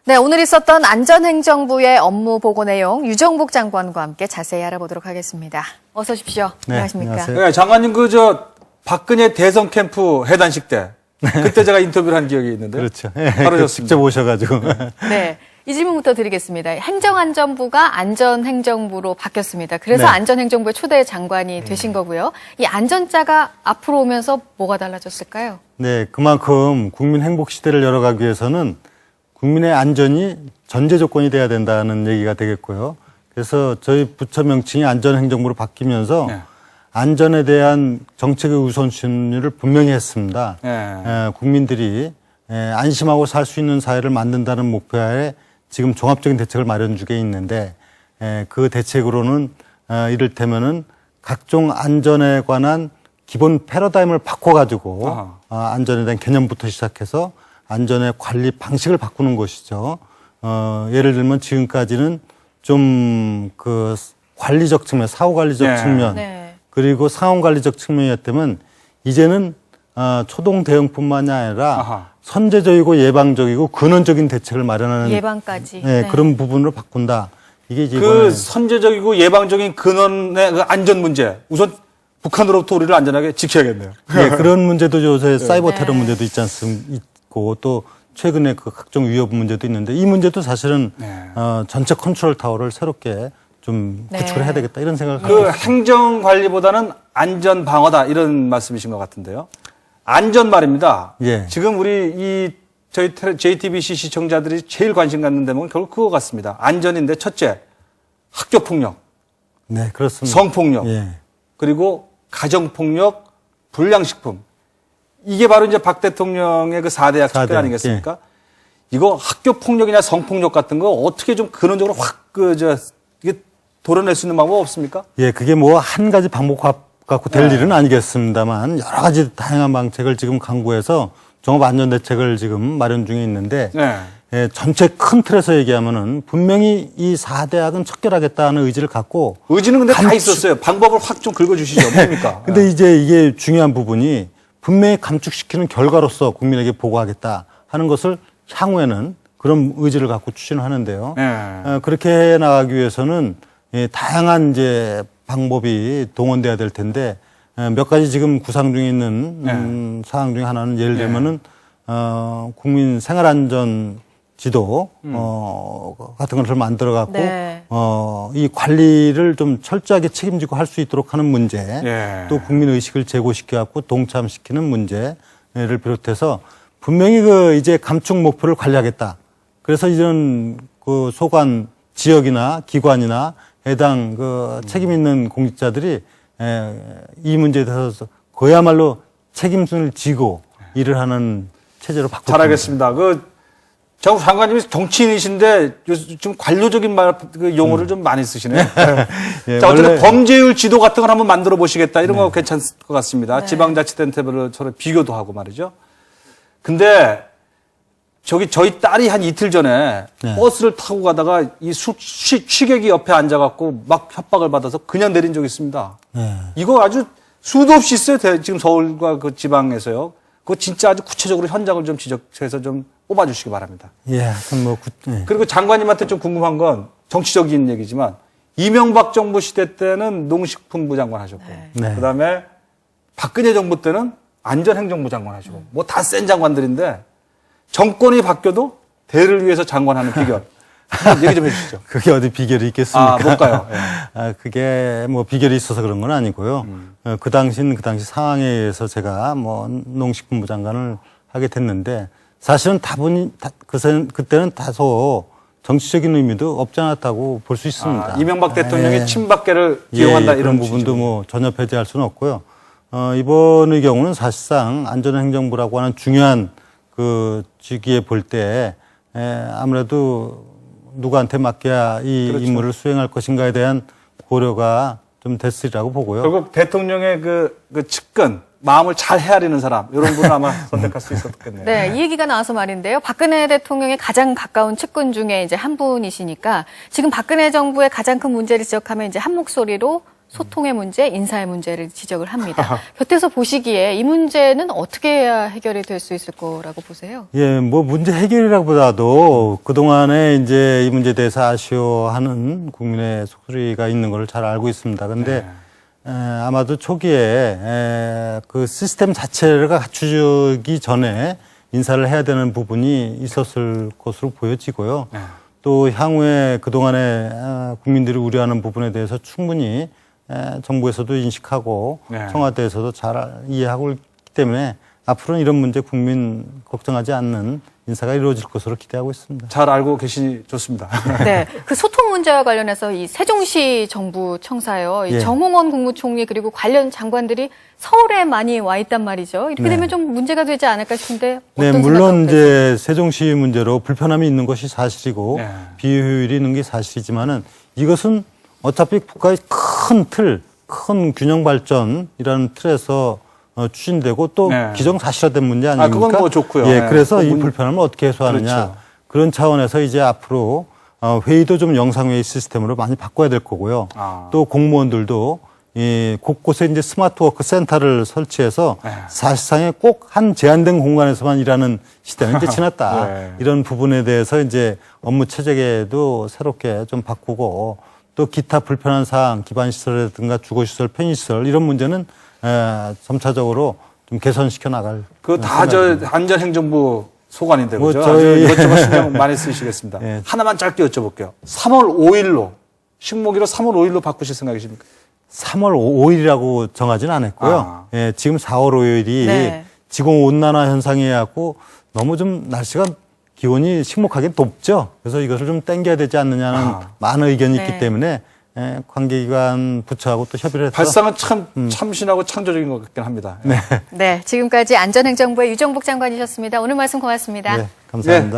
네, 오늘 있었던 안전행정부의 업무 보고 내용 유정복 장관과 함께 자세히 알아보도록 하겠습니다. 어서 오십시오. 네, 안녕하십니까? 안녕하세요. 네, 장관님 박근혜 대선 캠프 해단식 때 그때 제가 인터뷰를 한 기억이 있는데. 그렇죠. 바로 졌습니다. 직접 오셔가지고. 네. 이 질문부터 드리겠습니다. 행정안전부가 안전행정부로 바뀌었습니다. 그래서 네. 안전행정부의 초대 장관이 되신 거고요. 이 안전자가 앞으로 오면서 뭐가 달라졌을까요? 네, 그만큼 국민 행복 시대를 열어가기 위해서는 국민의 안전이 전제 조건이 돼야 된다는 얘기가 되겠고요. 그래서 저희 부처 명칭이 안전행정부로 바뀌면서 네. 안전에 대한 정책의 우선순위를 분명히 했습니다. 네. 국민들이 안심하고 살 수 있는 사회를 만든다는 목표하에 지금 종합적인 대책을 마련 중에 있는데 그 대책으로는 이를테면은 각종 안전에 관한 기본 패러다임을 바꿔가지고 안전에 대한 개념부터 시작해서 안전의 관리 방식을 바꾸는 것이죠. 예를 들면 지금까지는 좀 그 관리적 측면, 사후 관리적 네. 측면, 네. 그리고 상황 관리적 측면이었다면 이제는 초동 대응뿐만이 아니라 선제적이고 예방적이고 근원적인 대책을 마련하는 예방까지. 네, 네. 그런 부분으로 바꾼다. 이게 이제 그 이번에 선제적이고 예방적인 근원의 그 안전 문제. 우선 북한으로부터 우리를 안전하게 지켜야겠네요. 네, 그런 문제도 요새 사이버 테러 네. 문제도 있고 또 최근에 그 각종 위협 문제도 있는데 이 문제도 사실은 네. 전체 컨트롤 타워를 새롭게 좀 네. 구축을 해야 되겠다 이런 생각을 그 하고 있습니다. 행정 관리보다는 안전 방어다 이런 말씀이신 것 같은데요. 안전 말입니다. 예. 지금 우리 저희 JTBC 시청자들이 제일 관심 갖는 대목은 결국 그거 같습니다. 안전인데 첫째, 학교 폭력, 네, 그렇습니다. 성폭력, 예. 그리고 가정폭력, 불량식품. 이게 바로 이제 박 대통령의 그 4대약 측근 4대약, 아니겠습니까? 이거 학교 폭력이나 성폭력 같은 거 어떻게 좀 근원적으로 확 이게 도려낼 수 있는 방법 없습니까? 예, 그게 뭐 한 가지 방법 갖고 될 네. 일은 아니겠습니다만 여러 가지 다양한 방책을 지금 강구해서 종합안전대책을 지금 마련 중에 있는데 네. 예, 전체 큰 틀에서 얘기하면은 분명히 이 4대약은 척결하겠다는 의지를 갖고 의지는 근데 다 있었어요. 방법을 확 좀 긁어주시죠. 뭡니까? 근데 이제 이게 중요한 부분이 분명히 감축시키는 결과로서 국민에게 보고하겠다 하는 것을 향후에는 그런 의지를 갖고 추진하는데요. 네. 그렇게 해 나가기 위해서는 다양한 이제 방법이 동원돼야 될 텐데 몇 가지 지금 구상 중에 있는 사항 중에 하나는 예를 들면은 국민 생활안전 지도 같은 것을 만들어 갖고 네. 이 관리를 좀 철저하게 책임지고 할 수 있도록 하는 문제, 예. 또 국민 의식을 제고시켜 갖고 동참시키는 문제를 비롯해서 분명히 그 이제 감축 목표를 관리하겠다. 그래서 이런 그 소관 지역이나 기관이나 해당 그 책임 있는 공직자들이 이 문제에 대해서 그야말로 책임을 지고 일을 하는 체제로 바꾸고 잘하겠습니다. 정 장관님이 정치인이신데 좀 관료적인 그 용어를 좀 많이 쓰시네요. 예, 자, 어쨌든 원래- 범죄율 지도 같은 걸 한번 만들어 보시겠다. 이런 거 괜찮을 것 같습니다. 지방자치단체별로 서로 비교도 하고 말이죠. 근데 저희 딸이 한 이틀 전에 버스를 타고 가다가 이 취객이 옆에 앉아갖고 막 협박을 받아서 그냥 내린 적이 있습니다. 이거 아주 수도 없이 있어요. 지금 서울과 그 지방에서요. 그거 진짜 아주 구체적으로 현장을 좀 지적해서 좀 뽑아주시기 바랍니다. 예, 그럼 뭐 그리고 장관님한테 좀 궁금한 건 정치적인 얘기지만 이명박 정부 시대 때는 농식품부 장관 하셨고 네. 그다음에 박근혜 정부 때는 안전행정부 장관 하시고 뭐 다 센 장관들인데 정권이 바뀌어도 대를 위해서 장관하는 비결 한번 얘기 좀 해주시죠. 그게 어디 비결이 있겠습니까? 뭘까요? 예. 그게 뭐 비결이 있어서 그런 건 아니고요. 그 당시 상황에 의해서 제가 뭐 농식품부 장관을 하게 됐는데 사실은 그때는 다소 정치적인 의미도 없지 않았다고 볼 수 있습니다. 이명박 대통령의 친박계를 기용한다 이런 그런 부분도 뭐 전혀 배제할 수는 없고요. 이번의 경우는 사실상 안전행정부라고 하는 중요한 그 직위에 볼 때 아무래도 누구한테 맡겨야 이 그렇죠. 임무를 수행할 것인가에 대한 고려가 좀 됐으리라고 보고요. 결국 대통령의 그 측근 마음을 잘 헤아리는 사람 이런 분을 아마 선택할 수 있었겠네요. 네, 이 얘기가 나와서 말인데요. 박근혜 대통령의 가장 가까운 측근 중에 이제 한 분이시니까 지금 박근혜 정부의 가장 큰 문제를 지적하면 이제 한 목소리로 소통의 문제, 인사의 문제를 지적을 합니다. 곁에서 보시기에 이 문제는 어떻게 해야 해결이 될 수 있을 거라고 보세요? 예, 뭐 문제 해결이라기보다도 그동안에 이제 이 문제에 대해서 아쉬워하는 국민의 속소리가 있는 걸 잘 알고 있습니다. 근데 아마도 초기에 그 시스템 자체가 갖추기 전에 인사를 해야 되는 부분이 있었을 것으로 보여지고요. 또 향후에 그동안에 국민들이 우려하는 부분에 대해서 충분히 정부에서도 인식하고 청와대에서도 잘 이해하고 있기 때문에 앞으로는 이런 문제 국민 걱정하지 않는 인사가 이루어질 것으로 기대하고 있습니다. 잘 알고 계시니 좋습니다. 네, 그 소통 문제와 관련해서 이 세종시 정부 청사요, 이 정홍원 국무총리 그리고 관련 장관들이 서울에 많이 와 있단 말이죠. 이렇게 되면 좀 문제가 되지 않을까 싶은데 어떤 네, 물론 생각하세요? 이제 세종시 문제로 불편함이 있는 것이 사실이고 비효율이 있는 게 사실이지만은 이것은 어차피 국가의 큰 틀, 큰 균형 발전이라는 틀에서 추진되고 또 기정사실화된 문제 아닙니까? 그건 뭐 좋고요. 예, 그래서 이 불편함을 어떻게 해소하느냐. 그렇죠. 그런 차원에서 이제 앞으로 회의도 좀 영상회의 시스템으로 많이 바꿔야 될 거고요. 또 공무원들도 이 곳곳에 이제 스마트워크 센터를 설치해서 사실상에 꼭 한 제한된 공간에서만 일하는 시대는 이제 지났다. 이런 부분에 대해서 이제 업무 체계도 새롭게 좀 바꾸고 또 기타 불편한 사항, 기반시설이라든가 주거시설, 편의시설 이런 문제는 점차적으로 좀 개선시켜 나갈. 그 다 저 안전행정부 소관인데 뭐 그죠? 저희- 아주 이것저것 신경 많이 쓰시겠습니다. 하나만 짧게 여쭤볼게요. 3월 5일로 식목일로 3월 5일로 바꾸실 생각이십니까? 3월 5일이라고 정하지는 않았고요. 예, 지금 4월 5일이 지구 온난화 현상이 해갖고 너무 좀 날씨가 기온이 식목하게 높죠. 그래서 이것을 좀 땡겨야 되지 않느냐는 많은 의견이 있기 때문에 관계기관 부처하고 또 협의를 해서 발상은 참 참신하고 창조적인 것 같긴 합니다. 네, 지금까지 안전행정부의 유정복 장관이셨습니다. 오늘 말씀 고맙습니다. 네, 감사합니다. 감사합니다.